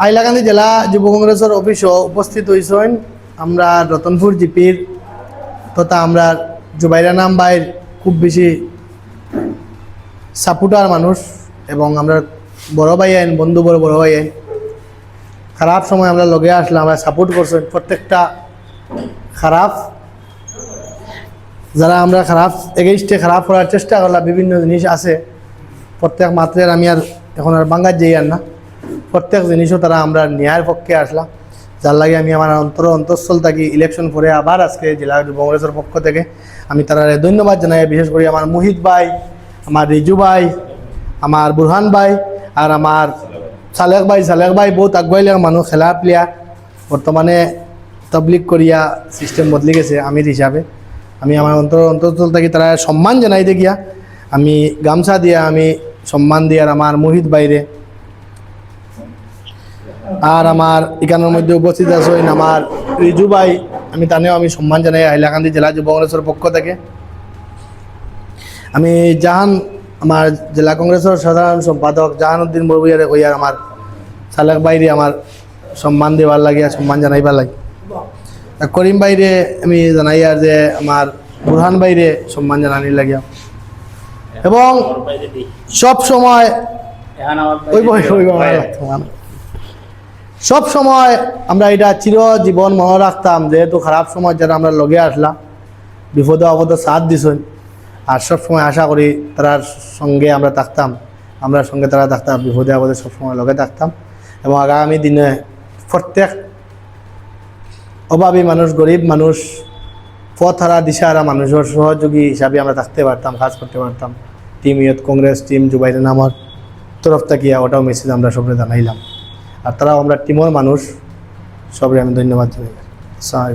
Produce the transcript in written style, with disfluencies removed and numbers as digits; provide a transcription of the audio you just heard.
হাইলাকান্দি জেলা যুব কংগ্রেসের অফিসও উপস্থিত হয়েছেন আমরা রতনপুর জিপির তথা আমরা জুবাইরা নাম ভাইয়ের খুব বেশি সাপোর্টার মানুষ এবং আমরা বড় ভাই আইন বন্ধু বড় ভাই আইন খারাপ সময় আমরা লগে আসলে আমরা সাপোর্ট করছেন প্রত্যেকটা খারাপ যারা আমরা খারাপ এগেইস্টে খারাপ করার চেষ্টা করলাম বিভিন্ন জিনিস আছে প্রত্যেক মাত্রের আমি আর এখন আর বাঙ্গার যাই আর না প্রত্যেক জিনিসও তারা আমরা ন্যায়ের পক্ষে আসলাম যার লাগে আমি আমার অন্তঃস্থল থাকি ইলেকশন করে আবার আজকে জেলা যুব কংগ্রেসের পক্ষ থেকে আমি তারা ধন্যবাদ জানাই বিশেষ করে আমার মুহিত ভাই আমার রিজু ভাই আমার বুরহান ভাই আর আমার সালেক ভাই বহুত আগুয়াইলে মানুষ খেলা প্লেয়ার বর্তমানে তবলিগ করিয়া সিস্টেম বদলে গেছে আমির হিসাবে আমি আমার অন্তঃস্থল থাকি তারা সম্মান জানাই দেখিয়া আমি গামছা দিয়া আমি সম্মান দিয়ার আমার মুহিত বাইরে আর আমার এখানের মধ্যে উপস্থিত আছেন আমার রিজু ভাই আমি তানেও আমি সম্মান জানাই হাইলাকান্দি জেলা যুব কংগ্রেসের পক্ষ থেকে আমি জাহান আমার জেলা কংগ্রেসের সাধারণ সম্পাদক জাহানুদ্দিন বরবুইয়ারে কইয়ার আমার সালেক বাইরে আমার সম্মান দেওয়ার লাগে সম্মান জানাইবার লাগে করিম বাইরে আমি জানাই আর যে আমার বুরহান বাইরে সম্মান জানানির লাগিয়া এবং সব সময় সব সময় আমরা এটা চিরজীবন মনে রাখতাম যেহেতু খারাপ সময় যারা আমরা লগে আসলাম বিপদে আপদে সাথ দিছেন আর সব সময় আশা করি তার সঙ্গে আমরা থাকতাম আমরা সঙ্গে তারা থাকতাম বিপদে আপদে সবসময় লগে থাকতাম এবং আগামী দিনে প্রত্যেক অভাবী মানুষ গরিব মানুষ পথহারা দিশাহারা মানুষের সহযোগী হিসাবে আমরা থাকতে পারতাম কাজ করতে পারতাম টিম ইয়ত কংগ্রেস টিম জুবাইরা নামার তরফ থাকিয়া ওটাও মেসেজ আমরা সবরে জানাইলাম আর তারাও আমরা টিমের মানুষ সবরে আমি ধন্যবাদ জানাই।